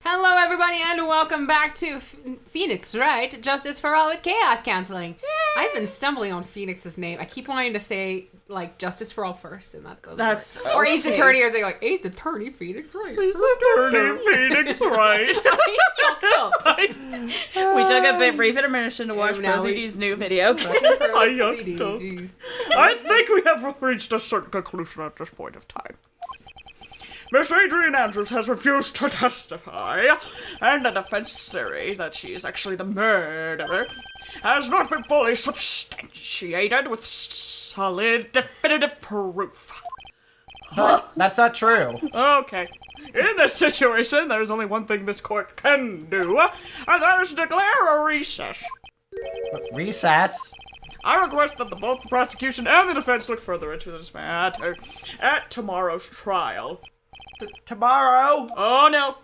Hello, everybody, and welcome back to Phoenix, Wright? Justice for All with Chaos Counseling. Yay! I've been stumbling on Phoenix's name. I keep wanting to say, like, Justice for All first, and that doesn't That's work. Or Ace Attorney, or something like, Ace Attorney, Phoenix, Wright. Ace Attorney, Phoenix, Wright. We took a brief intermission to watch ProCD's new video. I think we have reached a certain conclusion at this point of time. Miss Adrian Andrews has refused to testify, and the defense theory that she is actually the murderer has not been fully substantiated with solid, definitive proof. But that's not true. Okay. In this situation, there's only one thing this court can do, and that is declare a recess. Recess? I request that both the prosecution and the defense look further into this matter at tomorrow's trial. Tomorrow? Oh, no.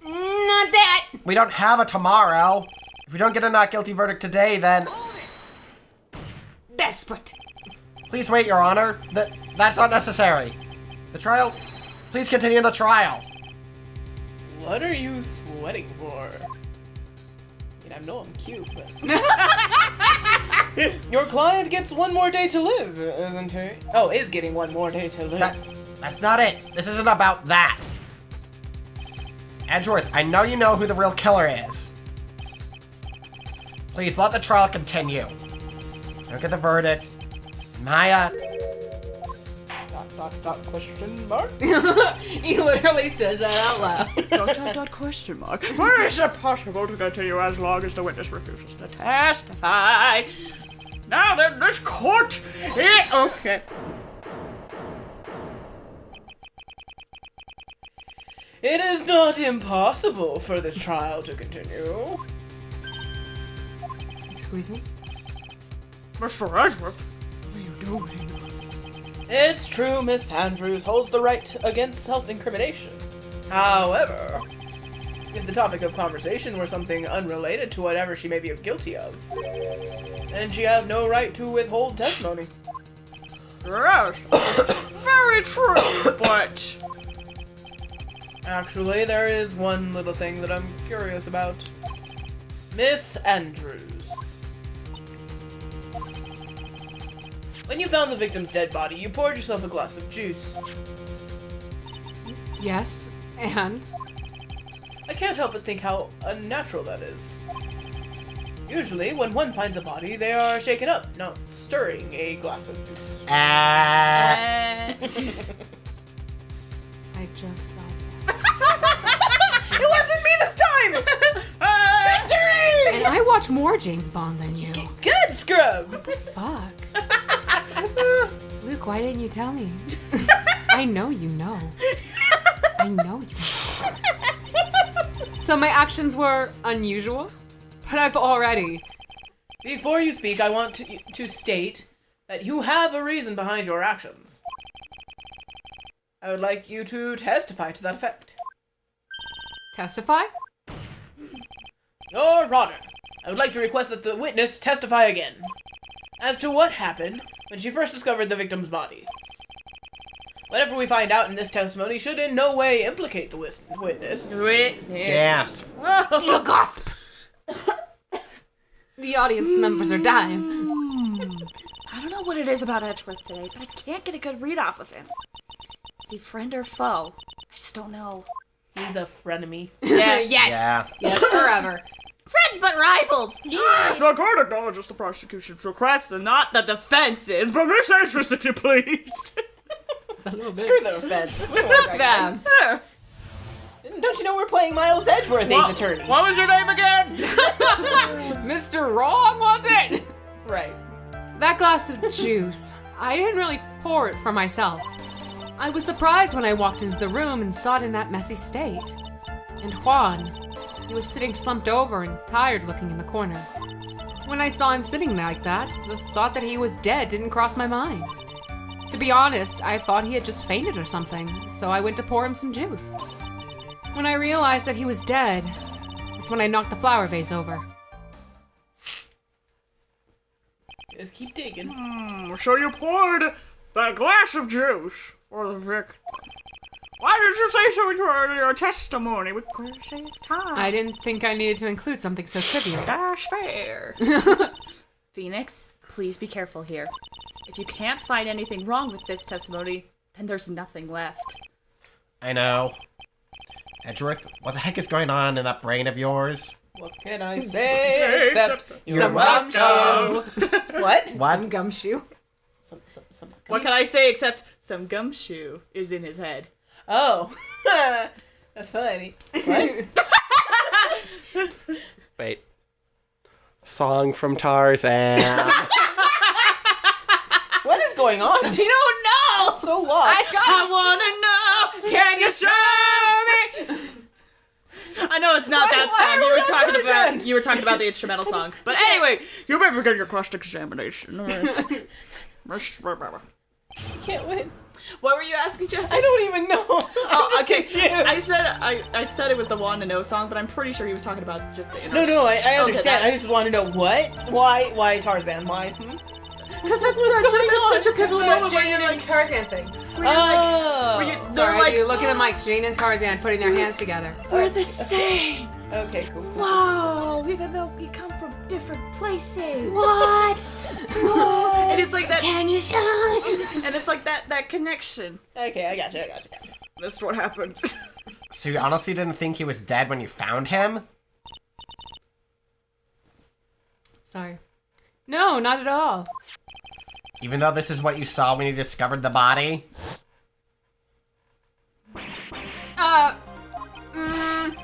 Not that! We don't have a tomorrow. If we don't get a not guilty verdict today, then... Desperate. Please wait, Your Honor. That's not necessary. The trial... Please continue the trial. What are you sweating for? I mean, I know I'm cute, but... Your client gets one more day to live, isn't he? Oh, is getting one more day to live. That's not it. This isn't about that. Edgeworth, I know you know who the real killer is. Please let the trial continue. Look at the verdict. Maya... Question mark? He literally says that out loud. Question mark. Where is it possible to continue as long as the witness refuses to testify? Now then, this court... Okay. It is not impossible for this trial to continue. Excuse me? Mr. Edgeworth, what are you doing? It's true Miss Andrews holds the right against self-incrimination. However, if the topic of conversation were something unrelated to whatever she may be guilty of, then she has no right to withhold testimony. Yes, very true, but... Actually, there is one little thing that I'm curious about. Miss Andrews. When you found the victim's dead body, you poured yourself a glass of juice. Yes, and? I can't help but think how unnatural that is. Usually, when one finds a body, they are shaken up, not stirring a glass of juice. I just got It wasn't me this time! Victory! And I watch more James Bond than you. Good scrub! Fuck. Luke, why didn't you tell me? I know you know. I know you know. So my actions were unusual? But I've already... Before you speak, I want to state that you have a reason behind your actions. I would like you to testify to that effect. Testify? Your Honor, I would like to request that the witness testify again as to what happened when she first discovered the victim's body. Whatever we find out in this testimony should in no way implicate the witness. Yes. You gasp! The audience members are dying. I don't know what it is about Edgeworth today, but I can't get a good read off of him. Is he friend or foe? I just don't know. He's a frenemy. Yeah, yes! Yeah. Yes, forever. Friends but rivals! The court acknowledges the prosecution's request and not the defense's, but Miss Andrews, if you please. Screw the offense. Fuck them! Yeah. Don't you know we're playing Miles Edgeworth, Ace Attorney? What was your name again? Mr. Wrong, was it? Right. That glass of juice, I didn't really pour it for myself. I was surprised when I walked into the room and saw it in that messy state. And Juan, he was sitting slumped over and tired looking in the corner. When I saw him sitting like that, the thought that he was dead didn't cross my mind. To be honest, I thought he had just fainted or something, so I went to pour him some juice. When I realized that he was dead, that's when I knocked the flower vase over. Just keep digging. So you poured that glass of juice for the victim. Why did you say so in your earlier testimony? We could have saved time. I didn't think I needed to include something so trivial. That's fair. Phoenix, please be careful here. If you can't find anything wrong with this testimony, then there's nothing left. I know. Edgeworth, what the heck is going on in that brain of yours? What can I say except you're Some welcome? gumshoe. What? What? Some gumshoe. Some What can I say except some gumshoe is in his head? Oh. That's funny. What? Wait. Song from Tarzan. What is going on? You don't know! I'm so lost. I wanna know! Can you show me? I know it's not that why song. are You we were on talking Tarzan? about. You were talking about the instrumental song. But anyway, You may begin your cross-examination. Can't win. what were you asking, Jesse? I don't even know. Oh, okay. I said it was the Want to Know song, but I'm pretty sure he was talking about just the inner. No, I Okay, understand. that- I just want to know what? Why Tarzan? Why? Because that's What's going on? such a good What's moment going Jane and Tarzan thing. Oh. They're Sorry, like, you look at the mic. Jane and Tarzan putting their hands together. We're the same! Okay, cool. Whoa! Even though we come from different places. What? and it's like that, Can you show? and it's like that connection. Okay, I got you. That's what happened. So you honestly didn't think he was dead when you found him? Sorry. No, not at all. Even though this is what you saw when you discovered the body?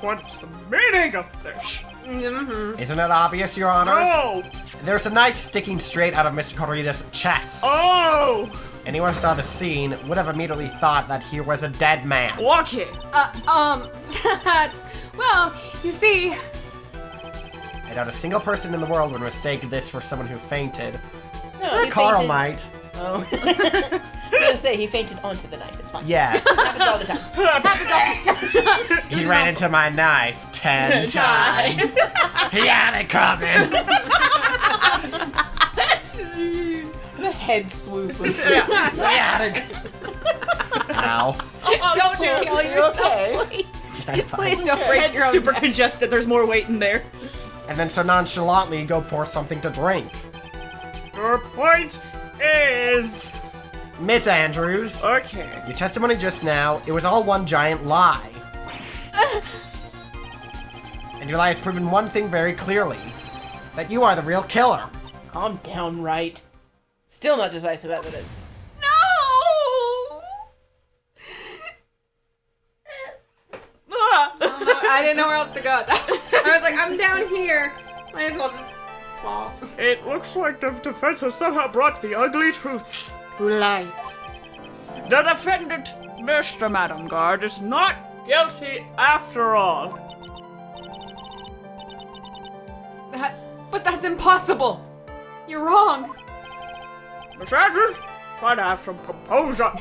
What's the meaning of this? Isn't it obvious, Your Honor? Oh! There's a knife sticking straight out of Mr. Corrida's chest. Oh! Anyone who saw the scene would have immediately thought that he was a dead man. Okay. That's... Well, you see... I doubt a single person in the world would mistake this for someone who fainted. No, he Carl fainted. might. Oh. I was gonna say he fainted onto the knife. It's fine. Yes. Happens all the time. He ran into my knife 10 times. He had it coming. The head swoop. He had it. Ow. Don't you kill yourself? Okay. Please don't break your own Super neck. congested. There's more weight in there. And then so nonchalantly go pour something to drink. Your point is... Miss Andrews, Okay. your testimony just now, it was all one giant lie. And your lie has proven one thing very clearly. That you are the real killer. Calm down, Wright. Still not decisive evidence. No! I didn't know where else to go. I was like, I'm down here. Might as well just fall. It looks like the defense has somehow brought the ugly truth to light. The defendant, Mr. Madam Guard, is not guilty after all. But that's impossible. You're wrong. Miss Andrews, try to have some composure.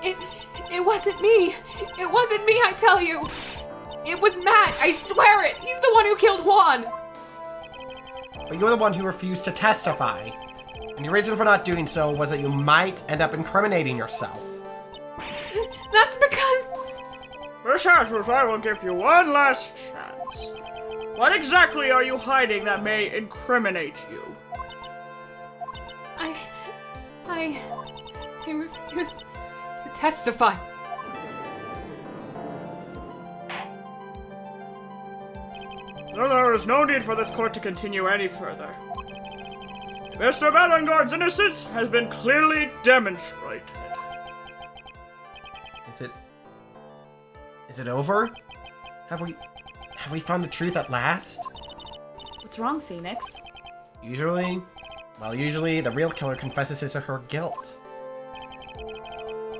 It wasn't me. It wasn't me, I tell you. It was Matt. I swear it. He's the one who killed Juan. But you're the one who refused to testify. And your reason for not doing so was that you might end up incriminating yourself. That's because... Miss Andrews, I will give you one last chance. What exactly are you hiding that may incriminate you? I refuse to testify. No, there is no need for this court to continue any further. Mr. Madangard's innocence has been clearly demonstrated. Is it over? Have we found the truth at last? What's wrong, Phoenix? Usually the real killer confesses his or her guilt.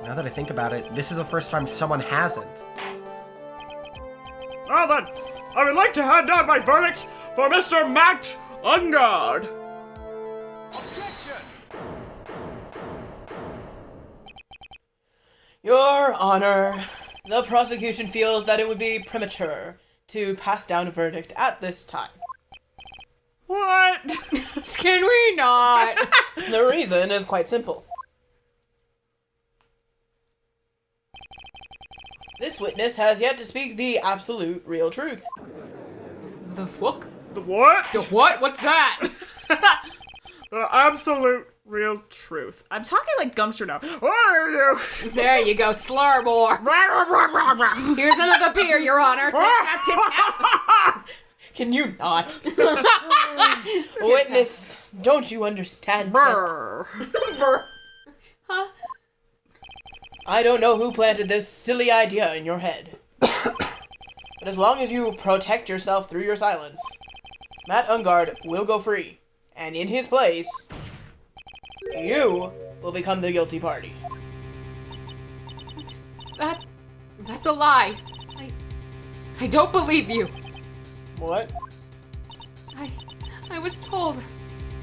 Now that I think about it, this is the first time someone hasn't. Now then, I would like to hand down my verdict for Mr. Matt Ungard. Your Honor, the prosecution feels that it would be premature to pass down a verdict at this time. What? Can we not? The reason is quite simple. This witness has yet to speak the absolute real truth. The fuck? The what? The what? What's that? The absolute real truth. I'm talking like Gumster now. What are you? There you go, slur more. Here's another beer, Your Honor. Tip tap, tip tap. Can you not? Witness, don't you understand yet? Brr. Huh? I don't know who planted this silly idea in your head. But as long as you protect yourself through your silence, Matt Ungard will go free. And in his place, you will become the guilty party. That's a lie. I don't believe you. What? I was told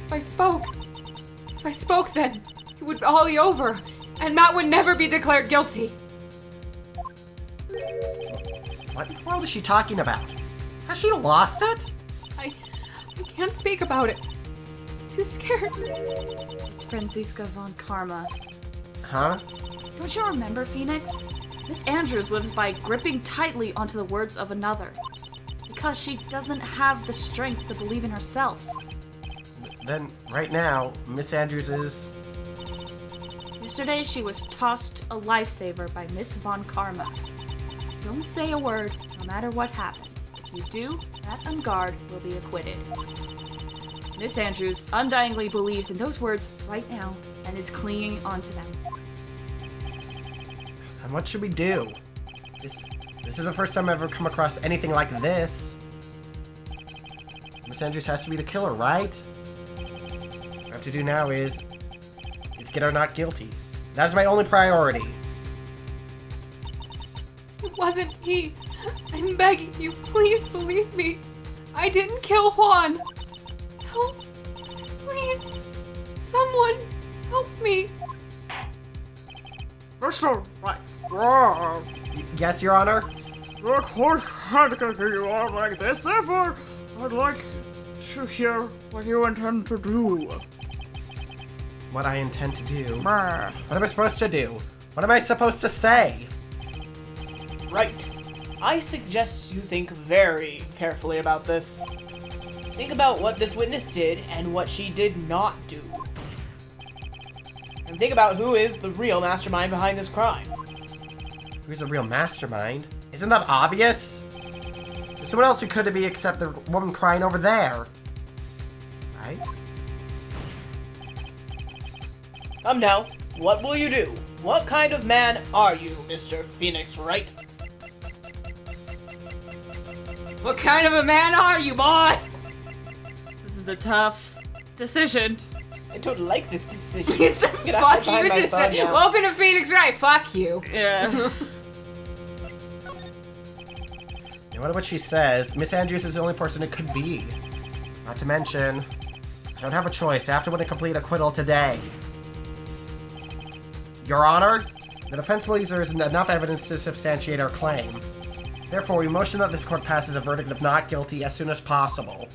if I spoke then it would all be over and Matt would never be declared guilty. What in the world is she talking about? Has she lost it? I can't speak about it. Too scared. It's Franziska von Karma. Huh? Don't you remember, Phoenix? Miss Andrews lives by gripping tightly onto the words of another. Because she doesn't have the strength to believe in herself. Then, right now, Miss Andrews is... Yesterday, she was tossed a lifesaver by Miss von Karma. Don't say a word, no matter what happens. If you do, Matt Ungard will be acquitted. Miss Andrews undyingly believes in those words right now and is clinging onto them. And what should we do? This is the first time I've ever come across anything like this. Miss Andrews has to be the killer, right? What I have to do now is get her not guilty. That is my only priority. It wasn't he. I'm begging you, please believe me. I didn't kill Juan. Help. Please. Someone help me. Mr. Wright. Yes, Your Honor? The court can't continue on like this, therefore, I'd like to hear what you intend to do. What I intend to do? Brr. What am I supposed to do? What am I supposed to say? Right. I suggest you think very carefully about this. Think about what this witness did and what she did not do. And think about who is the real mastermind behind this crime. Who's the real mastermind? Isn't that obvious? There's someone else who could be except the woman crying over there. Right? Come now, what will you do? What kind of man are you, Mr. Phoenix Wright? What kind of a man are you, boy? This is a tough decision. I don't like this decision. It's a Get out fuck from behind you my sister. phone now. Welcome to Phoenix Wright. Fuck you. Yeah. And what she says? Miss Andrews is the only person it could be. Not to mention, I don't have a choice. I have to win a complete acquittal today. Your Honor, the defense believes there isn't enough evidence to substantiate our claim. Therefore, we motion that this court passes a verdict of not guilty as soon as possible.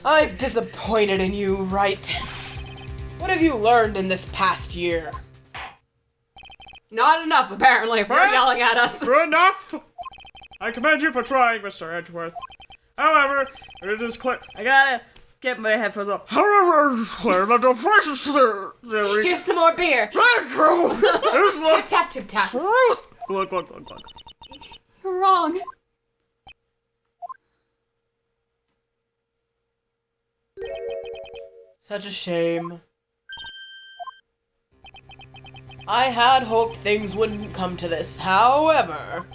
I'm disappointed in you, Wright. What have you learned in this past year? Not enough, apparently, for yelling at us. True enough. I commend you for trying, Mr. Edgeworth. However, it is clear. I gotta get my headphones off. However, it is clear that the first theory Here's some more beer. is the Tip tap, tip tap. truth. Glug, glug, glug, glug. You're wrong. Such a shame. I had hoped things wouldn't come to this, however...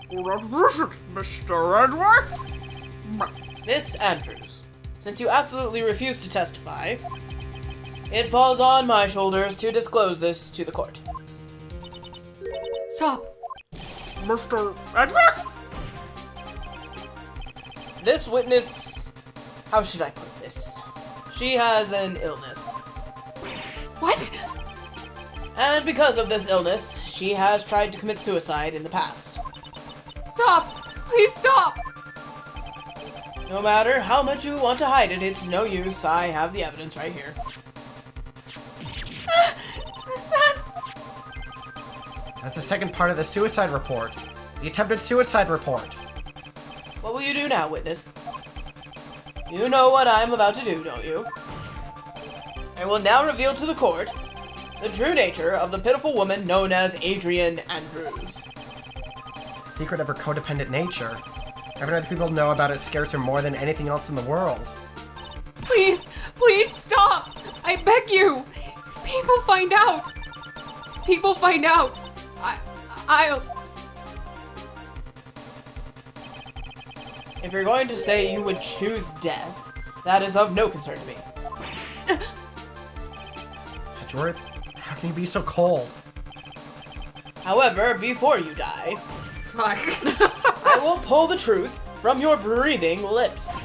What is it, Mr. Edgeworth? Miss Andrews, since you absolutely refuse to testify, it falls on my shoulders to disclose this to the court. Stop. Mr. Edgeworth? This witness... How should I put this? She has an illness. What? And because of this illness, she has tried to commit suicide in the past. Stop. Please stop. No matter how much you want to hide it, it's no use. I have the evidence right here. That's the second part of the suicide report. The attempted suicide report. What will you do now, witness? You know what I'm about to do, don't you? I will now reveal to the court the true nature of the pitiful woman known as Adrian Andrews. Secret of her codependent nature. Having other people know about it scares her more than anything else in the world. Please, please stop! I beg you! If people find out! If people find out! I'll... If you're going to say you would choose death, that is of no concern to me. Jorith, how can you be so cold? However, before you die, Fuck. I will pull the truth from your breathing lips.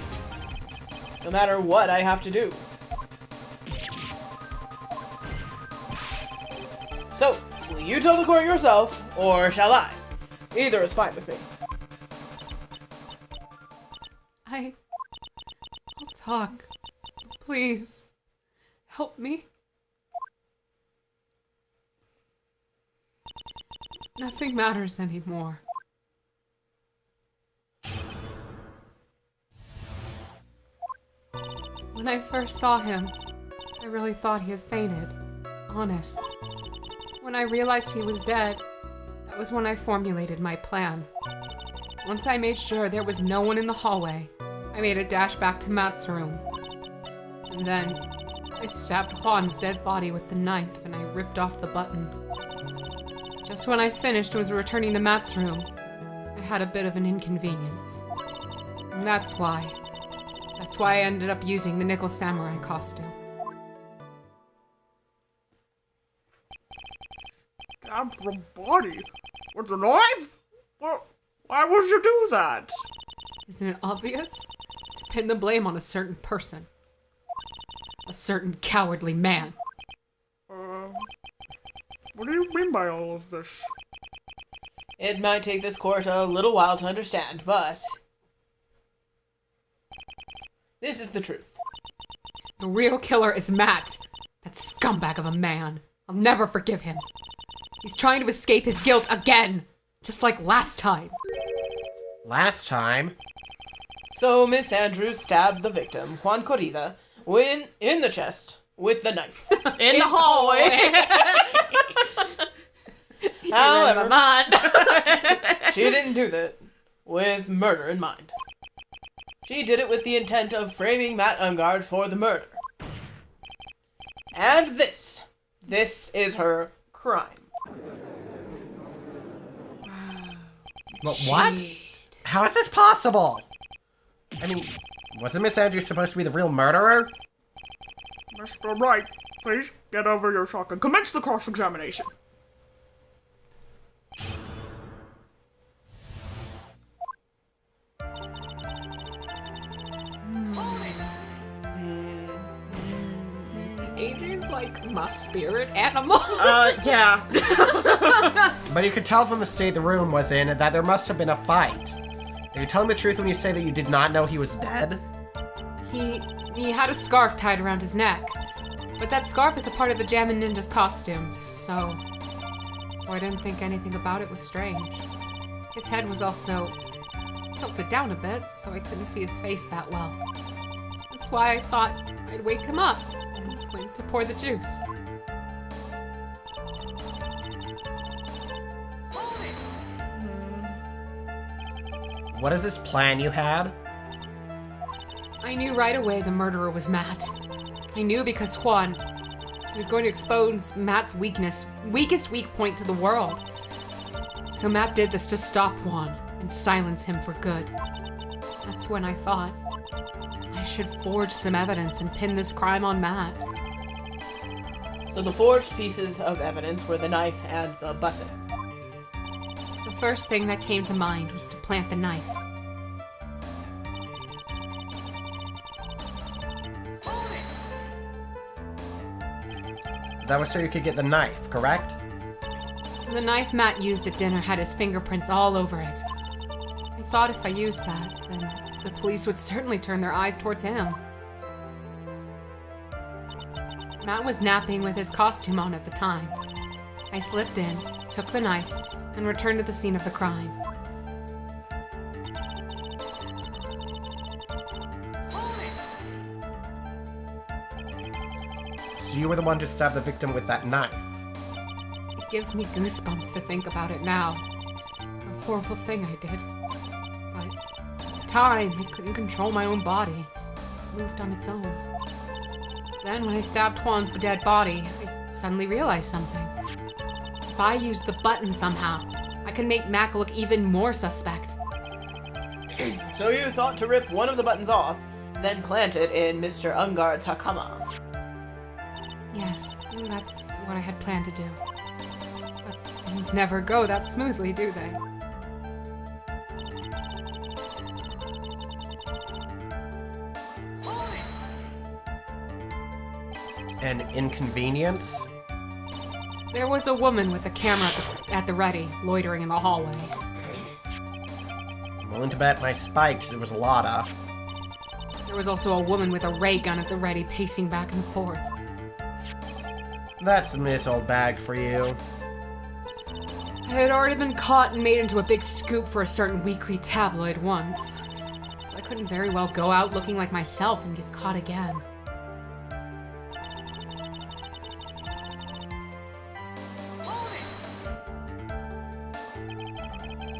No matter what I have to do. So, will you tell the court yourself, or shall I? Either is fine with me. I'll talk. Please. Help me. Nothing matters anymore. When I first saw him, I really thought he had fainted. Honest. When I realized he was dead, that was when I formulated my plan. Once I made sure there was no one in the hallway, I made a dash back to Matt's room. And then, I stabbed Juan's dead body with the knife and I ripped off the button. Just when I finished and was returning to Matt's room, I had a bit of an inconvenience. And that's why I ended up using the nickel samurai costume. Stabbed the body with a knife? Well, why would you do that? Isn't it obvious? To pin the blame on a certain person. A certain cowardly man. What do you mean by all of this? It might take this court a little while to understand, but this is the truth. The real killer is Matt. That scumbag of a man. I'll never forgive him. He's trying to escape his guilt again. Just like last time. Last time? So Miss Andrews stabbed the victim, Juan Corrida, in the chest with the knife. In the hallway. However, Mind. she didn't do that with murder in mind. She did it with the intent of framing Matt Ungard for the murder. And this is her crime. But what? How is this possible? I mean, wasn't Miss Andrews supposed to be the real murderer? Mr. Wright, please get over your shock and commence the cross-examination. Adrian's like my spirit animal. Yeah. But you could tell from the state the room was in that there must have been a fight. Are you telling the truth when you say that you did not know he was dead? He had a scarf tied around his neck. But that scarf is a part of the Jammin' Ninja's costume, so I didn't think anything about it was strange. His head was also tilted down a bit, so I couldn't see his face that well. That's why I thought I'd wake him up and went to pour the juice. What is this plan you had? I knew right away the murderer was Matt. I knew because Juan, he was going to expose Matt's weakest weak point to the world. So Matt did this to stop Juan and silence him for good. That's when I thought I should forge some evidence and pin this crime on Matt. So the forged pieces of evidence were the knife and the button. The first thing that came to mind was to plant the knife. That was so you could get the knife, correct? The knife Matt used at dinner had his fingerprints all over it. I thought if I used that, then the police would certainly turn their eyes towards him. Matt was napping with his costume on at the time. I slipped in, took the knife, and returned to the scene of the crime. So you were the one to stab the victim with that knife. It gives me goosebumps to think about it now. A horrible thing I did. But at the time, I couldn't control my own body. It moved on its own. Then when I stabbed Juan's dead body, I suddenly realized something. If I used the button somehow, I could make Mac look even more suspect. So you thought to rip one of the buttons off, then plant it in Mr. Ungard's hakama. Yes, that's what I had planned to do. But things never go that smoothly, do they? An inconvenience? There was a woman with a camera at the ready, loitering in the hallway. I'm willing to bet my spikes it was Lotta. There was also a woman with a ray gun at the ready, pacing back and forth. That's Miss Old Bag for you. I had already been caught and made into a big scoop for a certain weekly tabloid once, so I couldn't very well go out looking like myself and get caught again.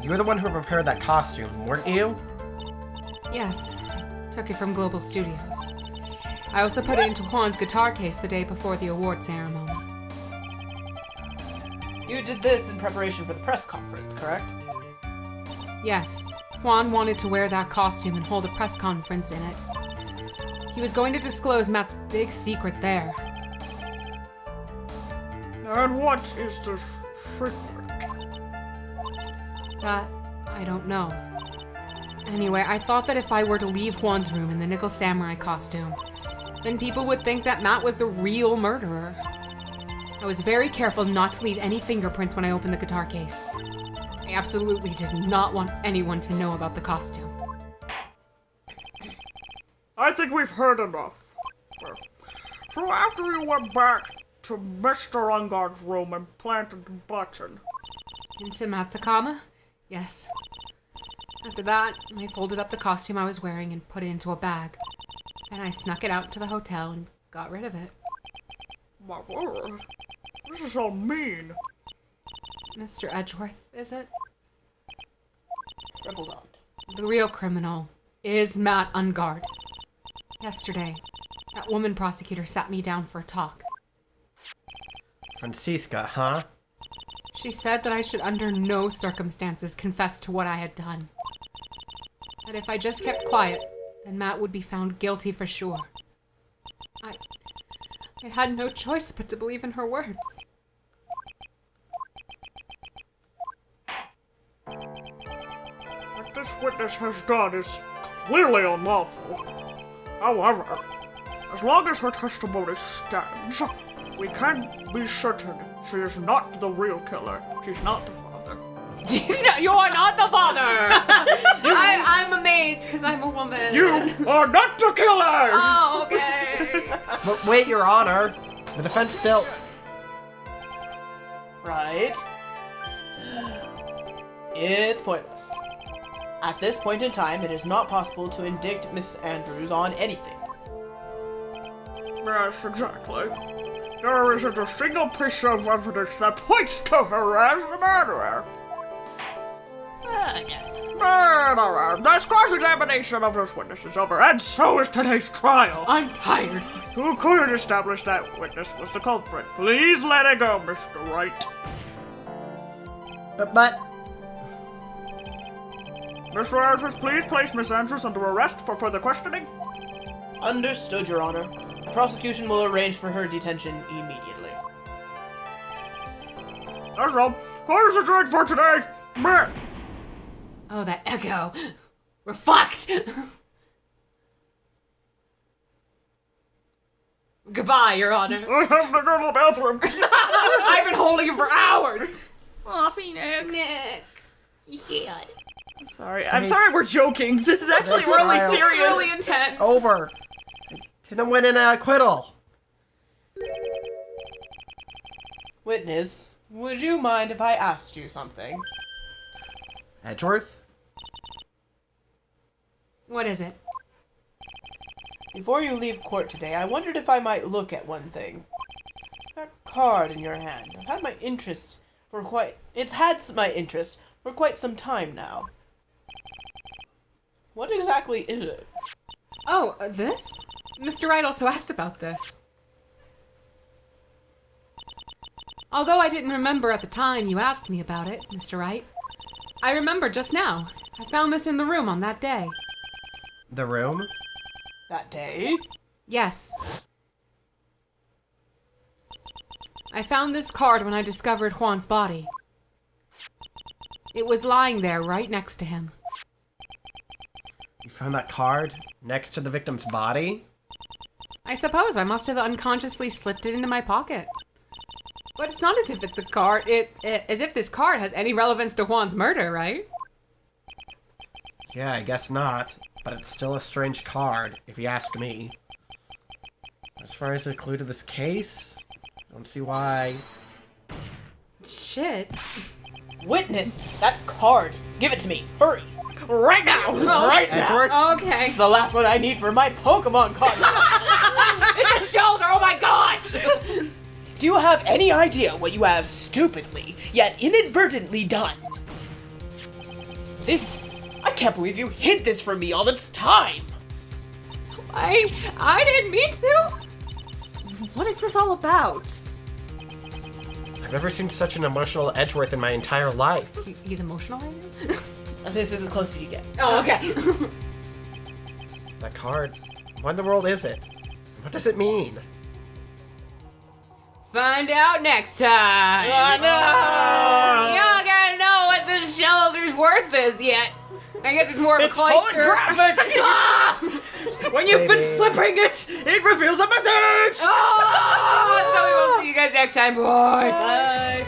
You were the one who prepared that costume, weren't you? Yes, I took it from Global Studios. I also put it into Juan's guitar case the day before the award ceremony. You did this in preparation for the press conference, correct? Yes, Juan wanted to wear that costume and hold a press conference in it. He was going to disclose Matt's big secret there. And what is the secret? That, I don't know. Anyway, I thought that if I were to leave Juan's room in the Nickel Samurai costume, then people would think that Matt was the real murderer. I was very careful not to leave any fingerprints when I opened the guitar case. I absolutely did not want anyone to know about the costume. I think we've heard enough. So after you went back to Mr. Ungard's room and planted the button, Into Matsukama? Yes. After that, I folded up the costume I was wearing and put it into a bag. Then I snuck it out to the hotel and got rid of it. my word, this is all mean. Mr. Edgeworth, is it? Rebel Dog. The real criminal is Matt Ungard. Yesterday, that woman prosecutor sat me down for a talk. Francisca, huh? She said that I should under no circumstances confess to what I had done. That if I just kept quiet, then Matt would be found guilty for sure. I had no choice but to believe in her words. What this witness has done is clearly unlawful. However, as long as her testimony stands, we can be certain she is not the real killer. She's not the father. You are not the father! I'm amazed because I'm a woman. You are not the killer! Oh, okay. But wait, Your Honor. The defense still... Right? It's pointless. At this point in time, it is not possible to indict Miss Andrews on anything. Yes, exactly. There isn't a single piece of evidence that points to her as the murderer. This cross-examination of this witness is over, and so is today's trial. I'm tired. Who couldn't establish that witness was the culprit? Please let it go, Mr. Wright. But... Mr. Andrews, please place Miss Andrews under arrest for further questioning. Understood, Your Honor. The prosecution will arrange for her detention immediately. That's all. Court is adjourned for today. Meh. Oh, that echo. We're fucked. Goodbye, Your Honor. I have to go to the bathroom. I've been holding him for hours. Aw, Phoenix. Nick. Yeah. I'm sorry we're joking. This is actually Today's really trial. serious. It's really intense. Over. Didn't win an acquittal. Witness, would you mind if I asked you something? Edgeworth? What is it? Before you leave court today, I wondered if I might look at one thing. That card in your hand. It's had my interest for quite some time now. What exactly is it? Oh, this? Mr. Wright also asked about this. Although I didn't remember at the time you asked me about it, Mr. Wright, I remember just now. I found this in the room on that day. The room? That day? Yes. I found this card when I discovered Juan's body. It was lying there right next to him. You found that card next to the victim's body? I suppose I must have unconsciously slipped it into my pocket. But it's not as if it's a card, as if this card has any relevance to Juan's murder, right? Yeah, I guess not. But it's still a strange card, if you ask me. As far as a clue to this case, I don't see why. Shit. Witness, that card. Give it to me. Hurry. Right now. Right now. Edgeworth? Okay. It's the last one I need for my Pokemon card. It's a shoulder. Oh my gosh. Do you have any idea what you have stupidly, yet inadvertently done? I can't believe you hid this from me all this time! I didn't mean to. What is this all about? I've never seen such an emotional Edgeworth in my entire life. He's emotional right now? This is as close as you get. Oh, okay. That card, what in the world is it? What does it mean? Find out next time. Oh no. Y'all gotta know what this shelter's worth is yet. I guess it's more of It's a cloister. holographic. When you've been Saving. flipping it reveals a message. Oh, so we will see you guys next time. Bye. Bye.